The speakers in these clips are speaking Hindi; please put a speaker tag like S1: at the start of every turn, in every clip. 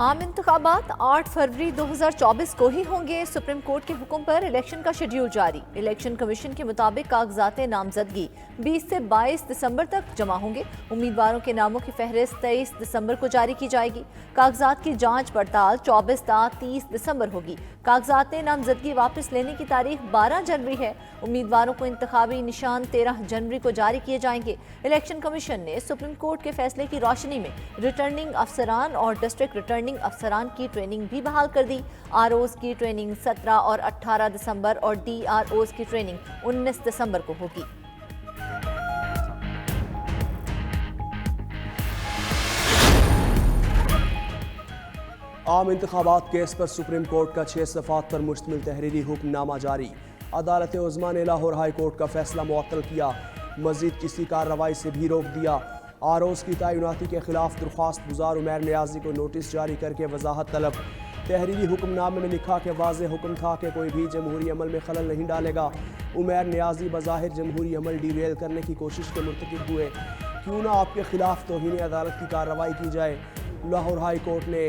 S1: आम इंतखाबात 8 फरवरी 2024 को ही होंगे। सुप्रीम कोर्ट के हुक्म पर इलेक्शन का शेड्यूल जारी। इलेक्शन कमीशन के मुताबिक कागजात नामजदगी 20 से 22 दिसंबर तक जमा होंगे। उम्मीदवारों के नामों की फहरिस्त 23 दिसंबर को जारी की जाएगी। कागजात की जांच पड़ताल 24 ता 30 दिसंबर होगी। कागजात नामजदगी वापस लेने की तारीख 12 जनवरी है। उम्मीदवारों को इंतखाबी निशान 13 जनवरी को जारी किए जाएंगे। इलेक्शन कमीशन ने सुप्रीम कोर्ट के फैसले की रोशनी में रिटर्निंग अफसरान और डिस्ट्रिक्ट रिटर्निंग अफसरान की ट्रेनिंग भी बहाल कर दी। आरओज की ट्रेनिंग 17 और 18 दिसंबर और डीआरओज की ट्रेनिंग 19 दिसंबर को होगी।
S2: आम इंतखाबात केस पर सुप्रीम कोर्ट का 6 सफ़ात पर मुश्तमिल तहरीरी हुक्मनामा जारी। अदालत उज़्मा ने लाहौर हाई कोर्ट का फैसला मुअत्तल किया। मजीद किसी कार्रवाई से भी रोक दिया। आरओज़ की तैनाती के खिलाफ दरख्वास्त गुजार उमैर नियाजी को नोटिस जारी करके वजाहत तलब। तहरीरी हुक्मनामे में लिखा कि वाज़ेह हुक्म था कि कोई भी जमहूरी अमल में खलल नहीं डालेगा। उमैर नियाजी बज़ाहिर जमहूरी अमल डिरेल करने की कोशिश के मुर्तकिब हुए। क्यों ना आपके खिलाफ तौहीन अदालत की कार्रवाई की जाए। लाहौर हाई कोर्ट ने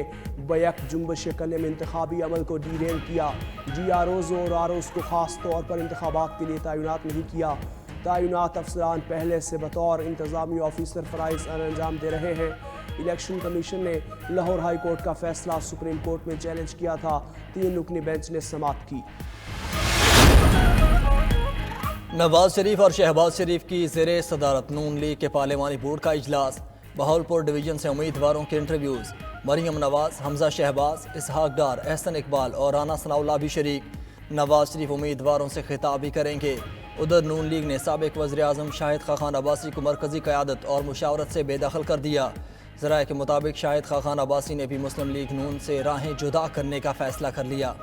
S2: बैक जुम्बश कलम इंतखाबी अमल को डीरेल किया। डीआरओज़ और आरओज़ को खास तौर पर इंतखाबात के लिए तैनात नहीं किया। तैनात अफसरान पहले से बतौर इंतजामी ऑफिसर फ़राइज़ अंजाम दे रहे हैं। इलेक्शन कमीशन ने लाहौर हाई कोर्ट का फैसला सुप्रीम कोर्ट में चैलेंज किया था। 3 रुकनी बेंच ने समाअत की।
S3: नवाज शरीफ और शहबाज शरीफ की ज़ेरे सदारत नून लीग के पार्लिमानी बोर्ड का इजलास। बहावलपुर डिवीजन से उम्मीदवारों के इंटरव्यूज़। मरियम नवाज, हमजा शहबाज, इसहाक डार, एहसन इकबाल और राना सनाउल्लाह भी शरीक। नवाज शरीफ उम्मीदवारों से खिताब भी करेंगे। उधर नून लीग ने साबिक वज़ीर आज़म शाहिद खान अब्बासी को मरकज़ी क़यादत और मुशावरत से बेदखल कर दिया। ज़राए के मुताबिक शाहिद खान अब्बासी ने भी मुस्लिम लीग नून से राहें जुदा करने का फैसला कर लिया।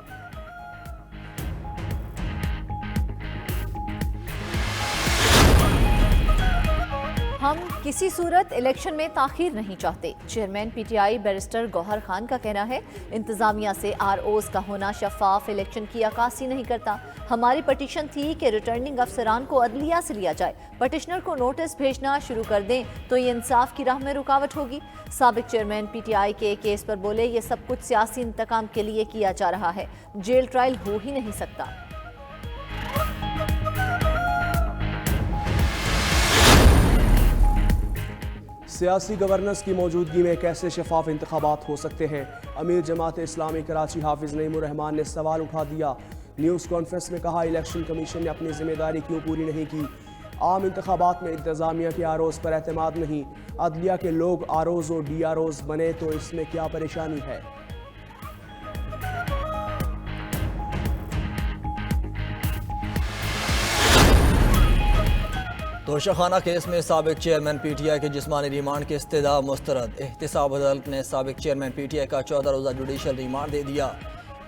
S1: हम किसी सूरत इलेक्शन में ताखीर नहीं चाहते। Chairman PTI barrister Gauhar Khan का कहना है, इंतजामिया से आरओज़ का होना शफाफ इलेक्शन की अक्कासी नहीं करता। हमारी पटिशन थी कि रिटर्निंग अफसरान को अदलिया से लिया जाए। पटिशनर को नोटिस भेजना शुरू कर दें तो ये इंसाफ की राह में रुकावट होगी। साबिक चेयरमैन पीटीआई के केस पर बोले, ये सब कुछ सियासी इंतकाम के लिए किया जा रहा है। जेल ट्रायल हो ही नहीं सकता।
S2: सियासी गवर्नेंस की मौजूदगी में कैसे शफाफ इंतखाबात हो सकते हैं। अमीर जमात इस्लामी कराची हाफिज नईमुर रहमान ने सवाल उठा दिया। न्यूज़ कॉन्फ्रेंस में कहा, इलेक्शन कमीशन ने अपनी जिम्मेदारी क्यों पूरी नहीं की। आम इंतखाबात में इंतजामिया के आरओज़ पर एतमाद नहीं। अदलिया के लोग आरओज़ और डीआरओज़ बने तो इसमें क्या परेशानी है।
S3: तोशाखाना केस में साबिक चेयरमैन पीटीआई के जिस्मानी रिमांड की इस्तदा मुस्तरद। एहतिसाब अदालत ने साबिक चेयरमैन पीटीआई का 14 रोज़ा जुडिशल रिमांड दे दिया।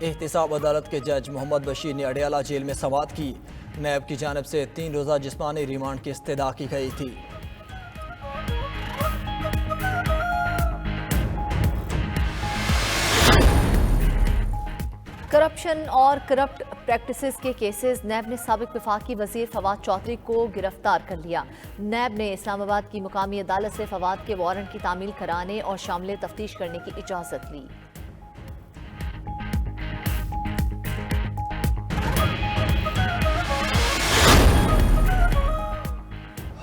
S3: एहतिसाब अदालत के जज मोहम्मद बशीर ने अडियाला जेल में समाअत की। नैब की जानिब से 3 रोज़ा जिस्मानी रिमांड की इस्तदा की गई थी।
S1: करप्शन और करप्ट प्रैक्टिसेस के केसेस। नैब ने साबिक वफाकी वजीर फवाद चौधरी को गिरफ्तार कर लिया। नैब ने इस्लामाबाद की मुकामी अदालत से फवाद के वारंट की तामील कराने और शामिल तफ्तीश करने की इजाज़त ली।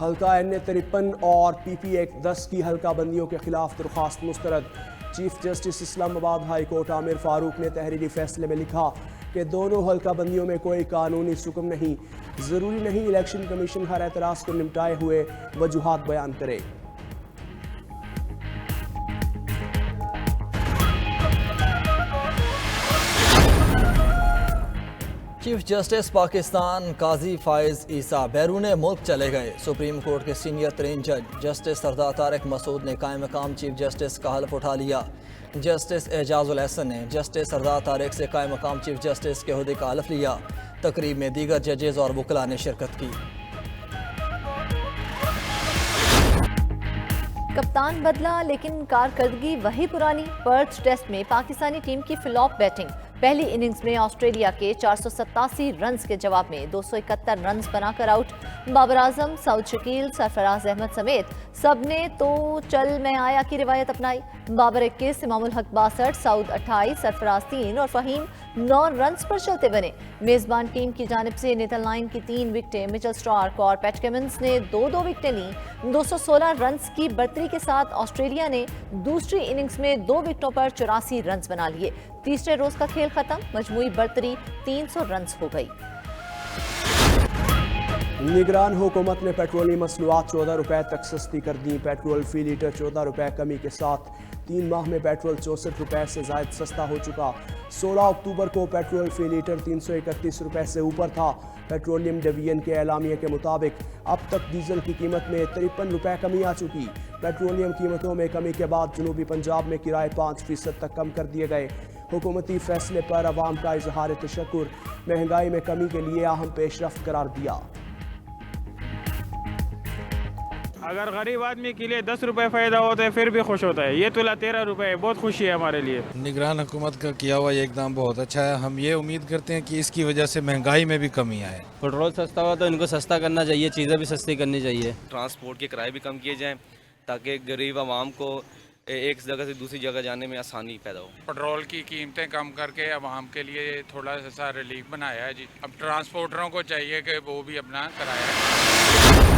S2: हल्का NA-53 और PP Act 10 की हल्का बंदियों के खिलाफ दरख्वास्त मुस्तरद। Chief justice Islamabad high court Aamir Farooq ने तहरीरी फैसले में लिखा कि दोनों हल्का बंदियों में कोई कानूनी सुकम नहीं। ज़रूरी नहीं इलेक्शन कमीशन हर एतराज़ को निपटाए हुए वजूहात बयान करे।
S3: चीफ जस्टिस पाकिस्तान काजी फाइज ईसा बैरून मुल्क चले गए। सुप्रीम कोर्ट के सीनियर तरीन जज जस्टिस सरदार तारिक मसूद ने कायम मकाम चीफ जस्टिस का हल्फ उठा लिया। जस्टिस एजाजुल हसन ने जस्टिस सरदार तारिक से कायम मकाम चीफ जस्टिस के ओहदे का हल्फ लिया। तकरीब में दीगर जजेस और वकला ने शिरकत की।
S1: कप्तान बदला लेकिन कारकर्दगी वही पुरानी। पर्थ टेस्ट में पाकिस्तानी टीम की फ्लॉप बैटिंग। पहली इनिंग्स में ऑस्ट्रेलिया के 487 रन्स के जवाब में 271 रन्स बनाकर आउट। बाबर आजम, सऊद शकील, सरफराज अहमद समेत सब ने तो चल मैं आया की रिवायत अपनाई। बाबर 21, इमामुल हक 62, सऊद 28, सरफराज 3 और फहीम 9 रन्स पर चलते बने। मेजबान टीम की जानिब से नेदरलैंड की 3 विकेटें, मिचेल स्टार्क और पैट कमिंस ने 2-2 विकेटें ली। 216 रन्स की बढ़तरी के साथ ऑस्ट्रेलिया ने दूसरी इनिंग्स में 2 विकेटों पर 84 रन्स बना लिए। तीसरे रोज का खेल खत्म, मजमूई बढ़तरी 300 रन्स हो गई।
S2: निगरान हुकूमत ने पेट्रोलियम मसनूआत 14 रुपए तक सस्ती कर दी। पेट्रोल फी लीटर 14 रुपए कमी के साथ 3 माह में पेट्रोल 64 रुपए से जायद सस्ता हो चुका। 16 अक्टूबर को पेट्रोल फी लीटर 331 रुपए से ऊपर था। पेट्रोलियम डिवीजन के एलामिया के मुताबिक अब तक डीजल की कीमत में 53 रुपए कमी आ चुकी। पेट्रोलियम कीमतों में कमी के बाद जनूबी पंजाब में किराए 5% तक कम कर दिए गए। हुकूमती फैसले पर अवाम का इजहार तशक्कुर, महंगाई में कमी के लिए अहम पेशरफ्त करार दिया।
S4: अगर गरीब आदमी के लिए 10 रुपये फ़ायदा होता है फिर भी खुश होता है। ये तुला 13 रुपये है, बहुत खुशी है हमारे लिए।
S5: निगरान हुकूमत का किया हुआ ये एकदम बहुत अच्छा है। हम ये उम्मीद करते हैं कि इसकी वजह से महंगाई में भी कमी आए।
S6: पेट्रोल सस्ता हुआ तो इनको सस्ता करना चाहिए, चीज़ें भी सस्ती करनी चाहिए।
S7: ट्रांसपोर्ट के किराए भी कम किए जाएँ ताकि गरीब आवाम को एक जगह से दूसरी जगह जाने में आसानी पैदा हो।
S8: पेट्रोल की कीमतें कम करके आवाम के लिए थोड़ा सा रिलीफ बनाया है जी। अब ट्रांसपोर्टरों को चाहिए कि वो भी अपना किराया।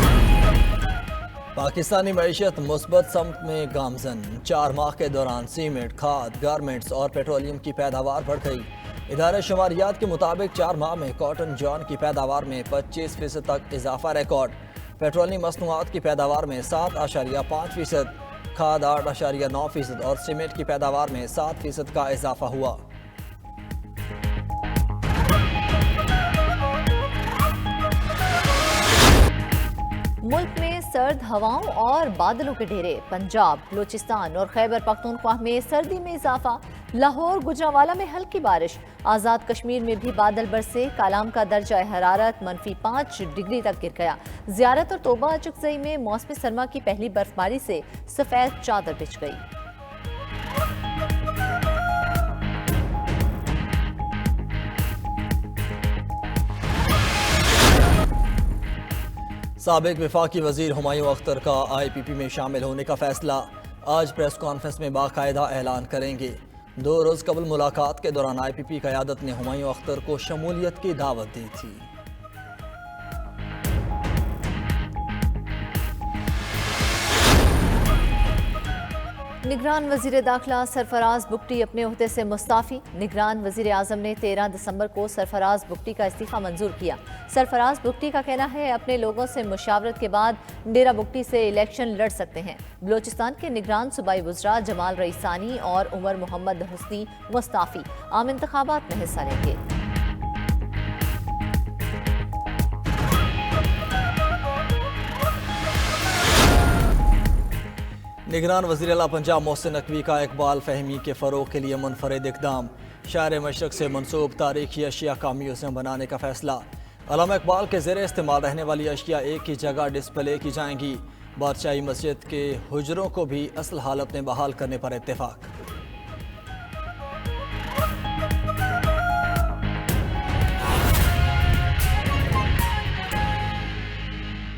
S3: पाकिस्तानी मईशत मुस्बत समत में गामजन। 4 माह के दौरान सीमेंट, खाद, गारमेंट्स और पेट्रोलियम की पैदावार बढ़ गई। इदारे शुमारियात के मुताबिक 4 माह में कॉटन जॉन की पैदावार में 25% तक इजाफा रिकॉर्ड। पेट्रोलियम मसनूआत की पैदावार में 7.5%, खाद 8.9% और सीमेंट की पैदावार में 7% का इजाफा हुआ।
S1: मुल्क में सर्द हवाओं और बादलों के डेरे। पंजाब, बलूचिस्तान और खैबर पख्तूनख्वा में सर्दी में इजाफा। लाहौर, गुजरांवाला में हल्की बारिश। आज़ाद कश्मीर में भी बादल बरसे। कालाम का दर्जा हरारत -5 डिग्री तक गिर गया। ज़ियारत और तोबा अचकजई में मौसम सरमा की पहली बर्फबारी से सफ़ेद चादर बिछ गई।
S3: साबिक वफाकी वजीर हुमायूं अख्तर का IPP में शामिल होने का फैसला। आज प्रेस कॉन्फ्रेंस में बाकायदा ऐलान करेंगे। 2 रोज़ कबल मुलाकात के दौरान IPP क़यादत ने हुमायूं अख्तर को शमूलियत की दावत दी थी।
S1: निगरान वजीर दाखिला सरफराज बुगटी अपने ओहदे से मुस्ताफ़ी। निगरान वजीर आज़म ने 13 दिसंबर को सरफराज बुगटी का इस्तीफ़ा मंजूर किया। सरफराज बुगटी का कहना है अपने लोगों से मुशावरत के बाद डेरा बुगटी से इलेक्शन लड़ सकते हैं। बलूचिस्तान के निगरान सूबाई वज़रा जमाल रईसानी और उमर मोहम्मद हुस्नी मुस्ताफ़ी आम इंतखाबात में हिस्सा लेंगे।
S3: निगरान वज़ीर आला पंजाब मोहसिन नकवी का इकबाल फहमी के फ़रोग़ के लिए मुनफरद इक़दाम। शायर मशरक़ से मनसूब तारीखी अशिया का म्यूज़ियम बनाने का फैसला। अल्लामा इकबाल के ज़ेर इस्तेमाल रहने वाली अशिया एक ही जगह डिस्प्ले की जाएंगी। बादशाही मस्जिद के हुजरों को भी असल हालत में बहाल करने पर इत्तेफाक।